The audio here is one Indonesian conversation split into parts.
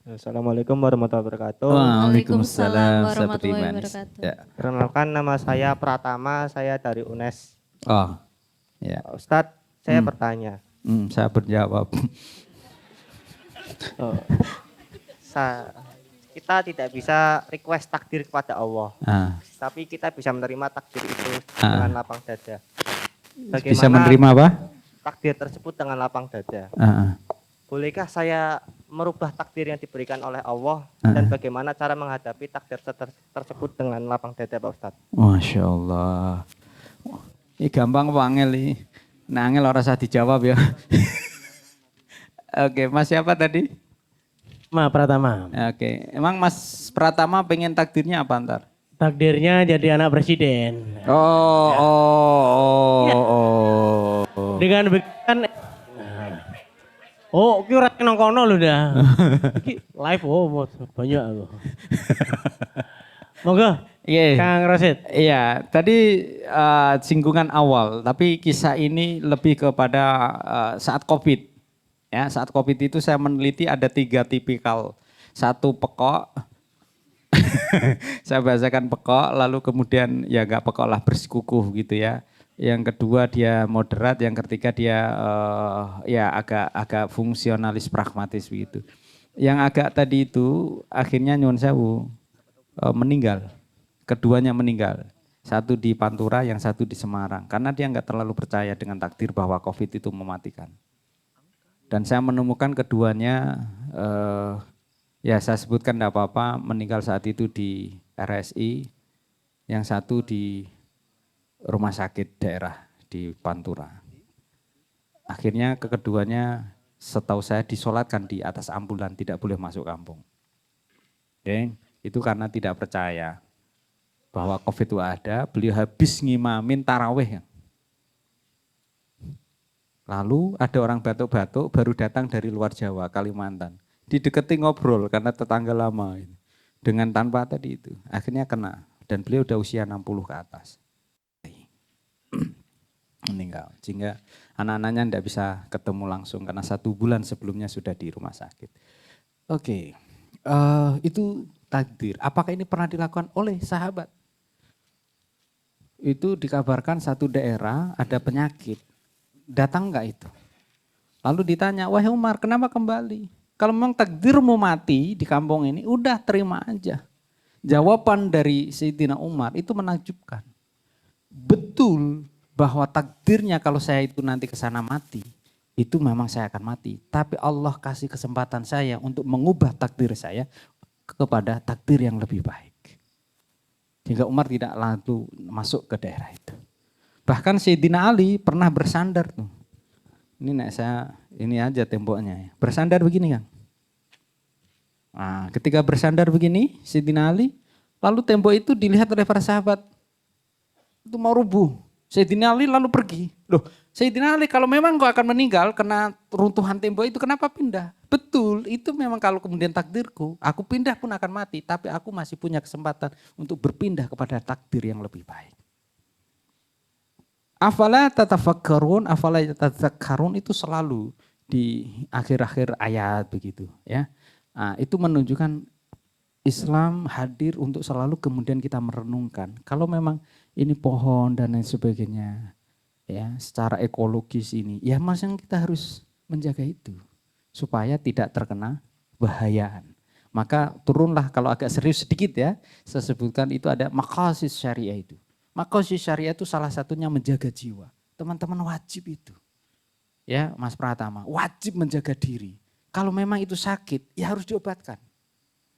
Assalamualaikum warahmatullahi wabarakatuh. Waalaikumsalam Waalaikumsalam seperti warahmatullahi manis. wabarakatuh. Ya. Perkenalkan nama saya Pratama, saya dari UNES. Oh, ya. Ustadz, saya Hmm, bertanya. saya berjawab. Oh, sa- kita tidak bisa request takdir kepada Allah, Ah, tapi kita bisa menerima takdir itu Ah. dengan lapang dada. bisa Bagaimana menerima apa? takdir tersebut dengan lapang dada? Ah, Bolehkah saya merubah takdir yang diberikan oleh Allah Ah. dan bagaimana cara menghadapi takdir tersebut dengan lapang dada, Pak Ustadz? Masya Allah. Ini gampang apa angel ini? Nah, angel orang usah dijawab ya. Oke, Mas siapa tadi? Pratama. Oke, emang Mas Pratama pengen takdirnya apa ntar? Takdirnya jadi anak presiden. Oh, oh, oh, oh. Dengan begitu kan oh, ki ora nang kono lho dah. Iki live banyak aku. Monggo, Iya. Kang Rosid. Iya, tadi singgungan awal, tapi kisah ini lebih kepada saat COVID. Ya, saat COVID itu saya meneliti ada 3 tipikal. Satu pekok, saya bahasakan pekok, lalu kemudian ya gak pekok lah bersikukuh gitu ya. Yang kedua dia moderat, yang ketiga dia ya agak fungsionalis pragmatis begitu. Yang agak tadi itu akhirnya nyuwun sewu meninggal. Keduanya meninggal. Satu di Pantura, yang satu di Semarang. Karena dia nggak terlalu percaya dengan takdir bahwa COVID itu mematikan. Dan saya menemukan keduanya, ya saya sebutkan tidak apa-apa, meninggal saat itu di RSI, yang satu di rumah sakit daerah di Pantura. Akhirnya keduanya setahu saya disolatkan di atas ambulan, tidak boleh masuk kampung. Oke, itu karena tidak percaya bahwa COVID itu ada, beliau habis ngimamin taraweh. Lalu ada orang batuk-batuk baru datang dari luar Jawa, Kalimantan. Dideketi ngobrol karena tetangga lama. Dengan tanpa tadi itu, akhirnya kena. Dan beliau udah usia 60 ke atas. Meninggal. Sehingga anak-anaknya tidak bisa ketemu langsung karena 1 bulan sebelumnya sudah di rumah sakit. Oke, itu takdir. Apakah ini pernah dilakukan oleh sahabat? Itu dikabarkan satu daerah ada penyakit. Datang enggak itu? Lalu ditanya, wahai Umar kenapa kembali? Kalau memang takdirmu mati di kampung ini, udah terima aja. Jawaban dari Sayyidina Umar itu menakjubkan. Betul bahwa takdirnya kalau saya itu nanti ke sana mati, itu memang saya akan mati. Tapi Allah kasih kesempatan saya untuk mengubah takdir saya kepada takdir yang lebih baik. Sehingga Umar tidak lalu masuk ke daerah itu. Bahkan Sayyidina Ali pernah bersandar tuh. Ini aja temboknya ya. Bersandar begini kan. Nah, ketika bersandar begini Sayyidina Ali, lalu tembok itu dilihat oleh para sahabat. Itu mau rubuh. Sayyidina Ali lalu pergi. Loh, Sayyidina Ali kalau memang kau akan meninggal kena runtuhan tembok itu kenapa pindah? Betul, itu memang kalau kemudian takdirku. Aku pindah pun akan mati, tapi aku masih punya kesempatan untuk berpindah kepada takdir yang lebih baik. Afala tatafakkarun, afala tatadzakkarun itu selalu di akhir-akhir ayat begitu ya. Nah, itu menunjukkan Islam hadir untuk selalu kemudian kita merenungkan. Kalau memang ini pohon dan lain sebagainya ya, secara ekologis ini, ya masing kita harus menjaga itu supaya tidak terkena bahayaan. Maka turunlah kalau agak serius sedikit ya, saya sebutkan itu ada maqasid syariah itu. Maqasid syariah itu salah satunya menjaga jiwa. Teman-teman wajib itu. Ya Mas Pratama, wajib menjaga diri. Kalau memang itu sakit, ya harus diobatkan.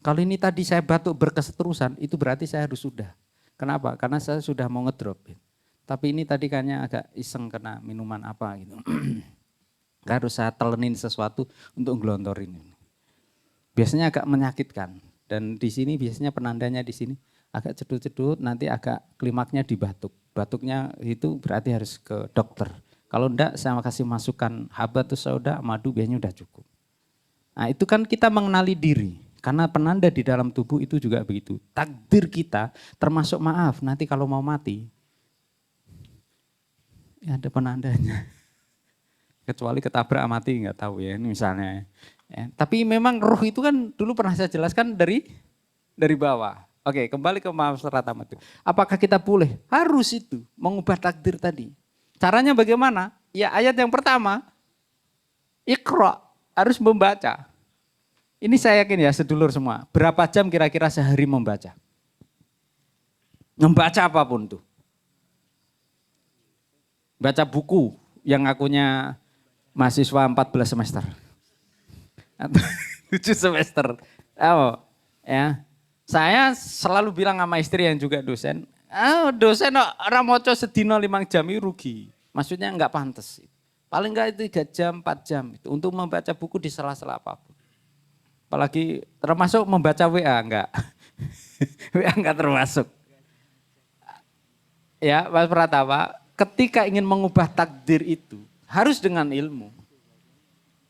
Kalau ini tadi saya batuk berkeseterusan, itu berarti saya harus sudah. Kenapa? Karena saya sudah mau ngedrop. Tapi ini tadi kayaknya agak iseng kena minuman apa gitu. Harus saya telenin sesuatu untuk ngelontorin ini. Biasanya agak menyakitkan. Dan di sini biasanya penandanya di sini agak cedut-cedut, nanti agak klimaknya di batuk. Batuknya itu berarti harus ke dokter. Kalau enggak saya kasih masukan habatus sauda, madu biasanya udah cukup. Nah itu kan kita mengenali diri. Karena penanda di dalam tubuh itu juga begitu. Takdir kita termasuk maaf nanti kalau mau mati. Ya ada penandanya. Kecuali ketabrak mati nggak tahu ya. Ini misalnya Ya, tapi memang ruh itu kan dulu pernah saya jelaskan dari bawah. Oke, kembali ke masalah tamat itu. Apakah kita boleh? Harus itu mengubah takdir tadi. Caranya bagaimana? Ya ayat yang pertama, Iqra, harus membaca. Ini saya yakin ya sedulur semua. Berapa jam kira-kira sehari membaca? Membaca apapun tuh. Baca buku yang akunya mahasiswa 14 semester. Atau 7 semester. Oh, ya. Saya selalu bilang sama istri yang juga dosen, dosen orang moco sedino 5 jam itu rugi. Maksudnya enggak pantas. Paling enggak itu 3 jam, 4 jam itu untuk membaca buku di sela-sela apapun. Apalagi termasuk membaca WA enggak. WA enggak termasuk. Ya, Mas Pratama, ketika ingin mengubah takdir itu harus dengan ilmu.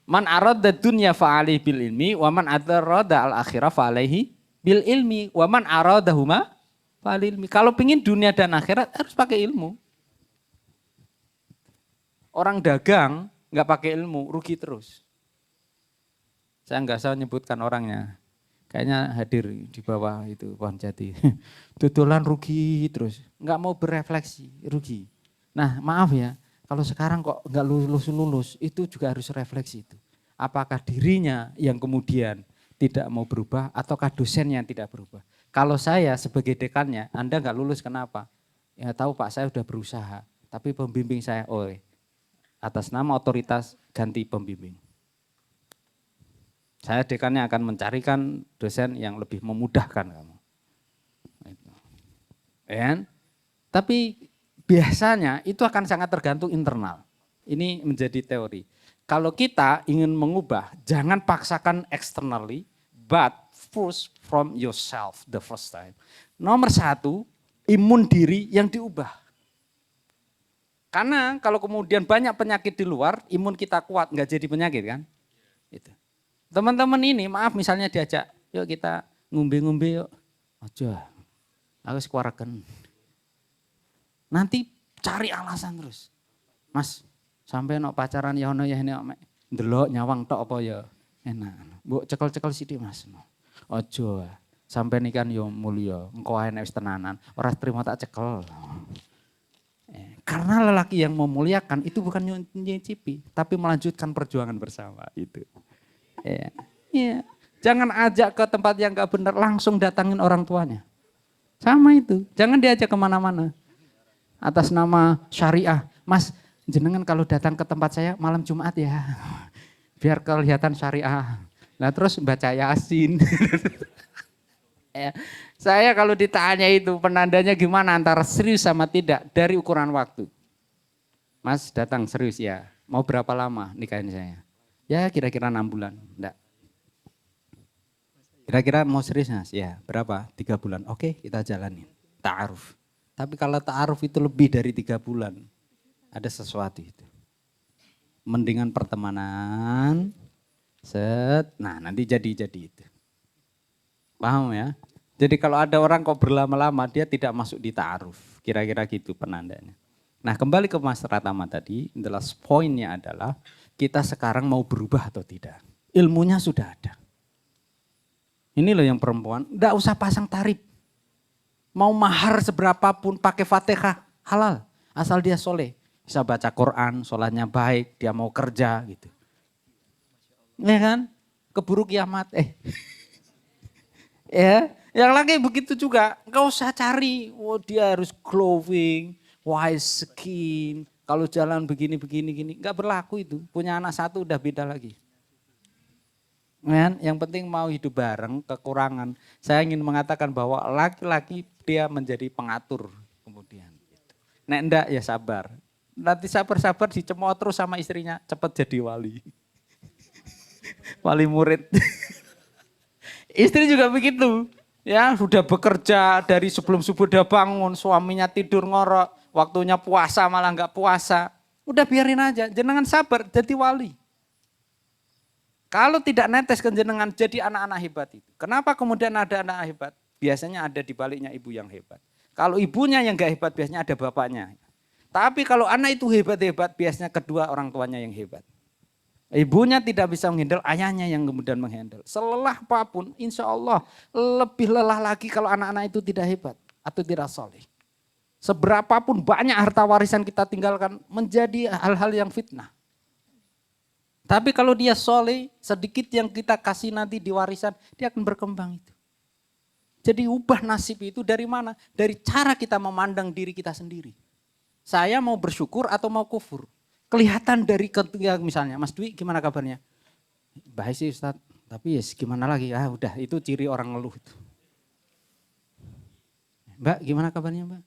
Man arada dunya fa'alaihi bil ilmi wa man arada al akhirah fa'alaihi bil ilmi wa man aradahuma fa'al ilmi. Kalau pingin dunia dan akhirat harus pakai ilmu. Orang dagang nggak pakai ilmu rugi terus. Saya nggak usah menyebutkan orangnya. Kayaknya hadir di bawah itu pohon jati. Tutulan rugi terus. Nggak mau berefleksi, rugi. Nah maaf ya, kalau sekarang kok nggak lulus-lulus, itu juga harus refleksi itu. Apakah dirinya yang kemudian tidak mau berubah ataukah dosennya yang tidak berubah. Kalau saya sebagai dekannya, Anda nggak lulus kenapa? Ya tahu Pak, saya udah berusaha. Tapi pembimbing saya, atas nama otoritas ganti pembimbing. Saya dekannya akan mencarikan dosen yang lebih memudahkan kamu. Ya, tapi biasanya itu akan sangat tergantung internal. Ini menjadi teori. Kalau kita ingin mengubah, jangan paksakan externally, but first from yourself the first time. Nomor 1, imun diri yang diubah. Karena kalau kemudian banyak penyakit di luar, imun kita kuat, nggak jadi penyakit kan? Itu. Teman-teman ini, maaf misalnya diajak, yuk kita ngumbe-ngumbe yuk. Aja, aku sekuarakan. Nanti cari alasan terus. Mas, sampai no pacaran ya ono ya ini ndelok nyawang tok apa ya enak. Mbok cekel-cekel sithik Mas. Ojo. Sampai nih kan yo mulya, engko ae nek wis tenanan, ora terima tak cekel. Karena lelaki yang memuliakan itu bukan nyicipi, tapi melanjutkan perjuangan bersama itu. Ya. Jangan ajak ke tempat yang gak benar, langsung datangin orang tuanya. Sama itu, jangan diajak kemana-mana. Atas nama syariah, Mas jenengan kalau datang ke tempat saya malam Jumat ya, biar kelihatan syariah. Nah terus baca Yasin. Ya. Saya kalau ditanya itu penandanya gimana antara serius sama tidak dari ukuran waktu. Mas datang serius ya, mau berapa lama nikahin saya? Ya kira-kira 6 bulan, enggak. Kira-kira mau serius Mas? Ya berapa? 3 bulan, oke kita jalanin, ta'aruf. Tapi kalau ta'aruf itu lebih dari 3 bulan, ada sesuatu itu. Mendingan pertemanan, nah nanti jadi itu. Paham ya? Jadi kalau ada orang kok berlama-lama dia tidak masuk di ta'aruf. Kira-kira gitu penandanya. Nah kembali ke Mas Pratama tadi, poinnya adalah kita sekarang mau berubah atau tidak. Ilmunya sudah ada. Ini loh yang perempuan, enggak usah pasang tarif. Mau mahar seberapapun pakai Fatihah, halal. Asal dia soleh. Bisa baca Quran, sholatnya baik, dia mau kerja gitu. Ya kan? Keburu kiamat. Ya, yang lagi begitu juga. Enggak usah cari, dia harus glowing, white skin. Kalau jalan begini, gini. Enggak berlaku itu. Punya anak 1 udah beda lagi. Yang penting mau hidup bareng, kekurangan. Saya ingin mengatakan bahwa laki-laki dia menjadi pengatur kemudian. Nek enggak ya sabar. Nanti sabar-sabar dicemooh terus sama istrinya, cepat jadi wali. Wali murid. Istri juga begitu. Ya, sudah bekerja dari sebelum subuh udah bangun, suaminya tidur ngorok, waktunya puasa malah enggak puasa. Udah biarin aja, jenengan sabar jadi wali. Kalau tidak netes ke jenengan jadi anak-anak hebat itu. Kenapa kemudian ada anak hebat? Biasanya ada di baliknya ibu yang hebat. Kalau ibunya yang enggak hebat biasanya ada bapaknya. Tapi kalau anak itu hebat-hebat biasanya kedua orang tuanya yang hebat. Ibunya tidak bisa menghandle, ayahnya yang kemudian menghandle. Selelah apapun, insya Allah lebih lelah lagi kalau anak-anak itu tidak hebat atau tidak soleh. Seberapapun banyak harta warisan kita tinggalkan menjadi hal-hal yang fitnah. Tapi kalau dia soleh, sedikit yang kita kasih nanti di warisan, dia akan berkembang itu. Jadi ubah nasib itu dari mana? Dari cara kita memandang diri kita sendiri. Saya mau bersyukur atau mau kufur? Kelihatan dari ketika misalnya, Mas Dwi gimana kabarnya? Baik sih Ustaz, tapi ya gimana lagi? Ah udah itu ciri orang ngeluh itu. Mbak gimana kabarnya Mbak?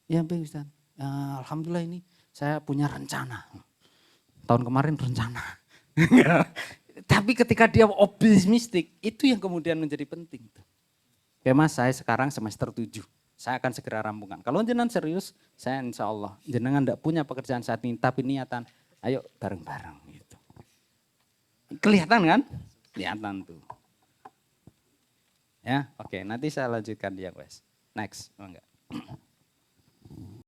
Ya baik Ustaz, alhamdulillah ini saya punya rencana. Tahun kemarin rencana. Tapi ketika dia optimistik, itu yang kemudian menjadi penting. Oke Mas, saya sekarang semester 7. Saya akan segera rampungkan. Kalau jenengan serius, saya insya Allah. Jenengan tidak punya pekerjaan saat ini, tapi niatan, ayo bareng-bareng gitu. Kelihatan kan? Kelihatan tuh. Ya, oke. Nanti saya lanjutkan dia, Wes. Next, enggak.